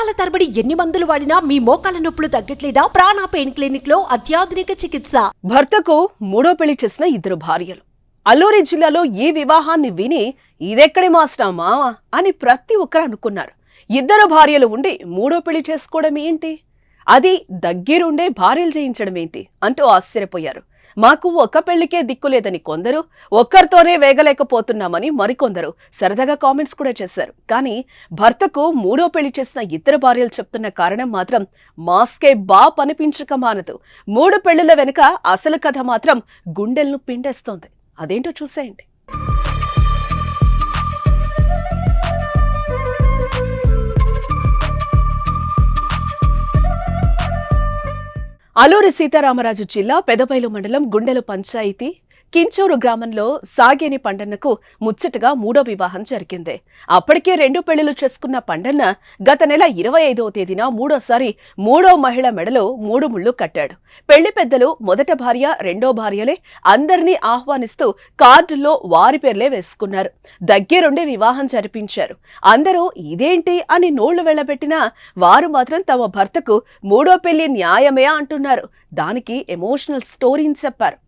సంవత్సరాల తరబడి ఎన్ని మందులు వాడినా మీ మోకాల నొప్పులు తగ్గట్లేదా? ప్రాణ పెయిన్ క్లినిక్ లో అత్యాధునిక చికిత్స. భర్తకు మూడో పెళ్లి చేసిన ఇద్దరు భార్యలు. అల్లూరి జిల్లాలో ఈ వివాహాన్ని విని ఇదెక్కడి మాస్టమా అని ప్రతి ఒక్కరు అనుకున్నారు. ఇద్దరు భార్యలు ఉండి మూడో పెళ్లి చేసుకోవడం ఏంటి, అది దగ్గరుండే భార్యలు చేయించడం ఏంటి అంటూ ఆశ్చర్యపోయారు. మాకు ఒక్క పెళ్లికే దిక్కులేదని కొందరు, ఒక్కరితోనే వేగలేకపోతున్నామని మరికొందరు సరదాగా కామెంట్స్ కూడా చేశారు. కానీ భర్తకు మూడో పెళ్లి చేసిన ఇద్దరు భార్యలు చెప్తున్న కారణం మాత్రం మాస్కే బాప్ అనిపించక మానదు. మూడు పెళ్లిళ్ల వెనుక అసలు కథ మాత్రం గుండెలను పిండేస్తోంది. అదేంటో చూసేయండి. అల్లూరి సీతారామరాజు జిల్లా పెదబైలు మండలం గుండెలు పంచాయతీ కించూరు గ్రామంలో సాగేని పండన్నకు ముచ్చటగా మూడో వివాహం జరిగింది. అప్పటికే 2 పెళ్లిళ్లు చేసుకున్న పండన్న గత నెల 25వ తేదీన మూడోసారి మూడో మహిళ మెడలో 3 ముళ్లు కట్టాడు. పెళ్లి పెద్దలు మొదట భార్య, రెండో భార్యలే అందరినీ ఆహ్వానిస్తూ కార్డుల్లో వారి పేర్లే వేసుకున్నారు. దగ్గరుండి వివాహం జరిపించారు. అందరూ ఇదేంటి అని నోళ్లు వెళ్లబెట్టినా వారు మాత్రం తమ భర్తకు మూడో పెళ్లి న్యాయమే అంటున్నారు. దానికి ఎమోషనల్ స్టోరీని చెప్పారు.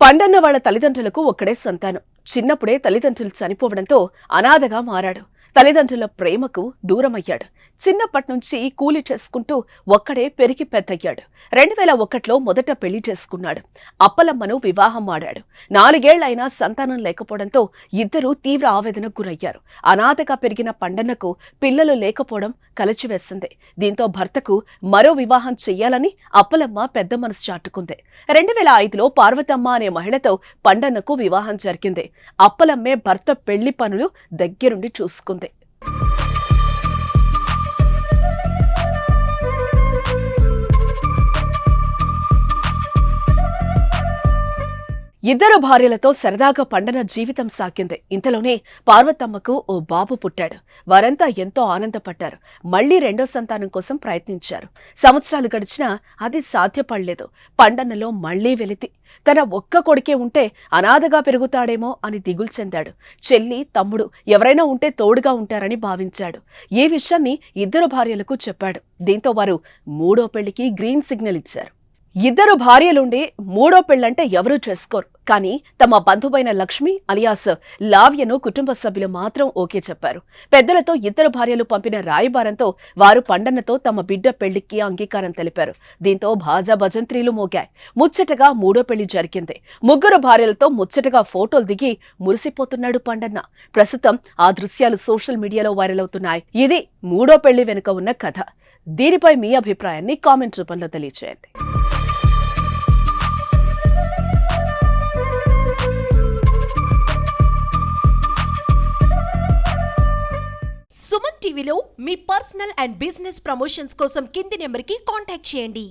పండన్న వాళ్ల తల్లిదండ్రులకు ఒక్కడే సంతానం. చిన్నప్పుడే తల్లిదండ్రులు చనిపోవడంతో అనాథగా మారాడు. తల్లిదండ్రుల ప్రేమకు దూరమయ్యాడు. చిన్నప్పటి నుంచి కూలి చేసుకుంటూ ఒక్కడే పెరిగి పెద్దయ్యాడు. 2001లో మొదట పెళ్లి చేసుకున్నాడు. అప్పలమ్మను వివాహం ఆడాడు. 4 ఏళ్లైనా సంతానం లేకపోవడంతో ఇద్దరూ తీవ్ర ఆవేదనకు గురయ్యారు. అనాథగా పెరిగిన పండన్నకు పిల్లలు లేకపోవడం కలచివేసింది. దీంతో భర్తకు మరో వివాహం చెయ్యాలని అప్పలమ్మ పెద్ద మనసు చాటుకుంది. 2005లో పార్వతమ్మ అనే మహిళతో పండన్నకు వివాహం జరిగింది. అప్పలమ్మే భర్త పెళ్లి పనులు దగ్గరుండి చూసుకుంది. ఇద్దరు భార్యలతో సరదాగా పండన జీవితం సాగింది. ఇంతలోనే పార్వతమ్మకు ఓ బాబు పుట్టాడు. వారంతా ఎంతో ఆనందపడ్డారు. మళ్లీ రెండో సంతానం కోసం ప్రయత్నించారు. సంవత్సరాలు గడిచినా అది సాధ్యపడలేదు. పండన్నలో మళ్లీ వెలితి. తన ఒక్క కొడుకే ఉంటే అనాథగా పెరుగుతాడేమో అని దిగులు చెందాడు. చెల్లి, తమ్ముడు ఎవరైనా ఉంటే తోడుగా ఉంటారని భావించాడు. ఈ విషయాన్ని ఇద్దరు భార్యలకు చెప్పాడు. దీంతో వారు మూడో పెళ్లికి గ్రీన్ సిగ్నల్ ఇచ్చారు. ఇద్దరు భార్యలుండి మూడో పెళ్లంటే ఎవరూ చేసుకోరు. కానీ తమ బంధువైన లక్ష్మి అలియాస్ లావ్యను కుటుంబ సభ్యులు మాత్రం ఓకే చెప్పారు. పెద్దలతో ఇద్దరు భార్యలు పంపిన రాయబారంతో వారు పండన్నతో తమ బిడ్డ పెళ్లికి అంగీకారం తెలిపారు. దీంతో భాజా భజంత్రీలు మోగాయి. ముచ్చటగా మూడో పెళ్లి జరిగింది. 3 భార్యలతో ముచ్చటగా ఫోటోలు దిగి మురిసిపోతున్నాడు పండన్న. ప్రస్తుతం ఆ దృశ్యాలు సోషల్ మీడియాలో వైరల్ అవుతున్నాయి. ఇది మూడో పెళ్లి వెనుక ఉన్న కథ. దీనిపై మీ అభిప్రాయాన్ని కామెంట్ రూపంలో తెలియజేయండి. సుమన్ టీవీలో మీ పర్సనల్ అండ్ బిజినెస్ ప్రమోషన్స్ కోసం కింది నెంబర్కి కాంటాక్ట్ చేయండి.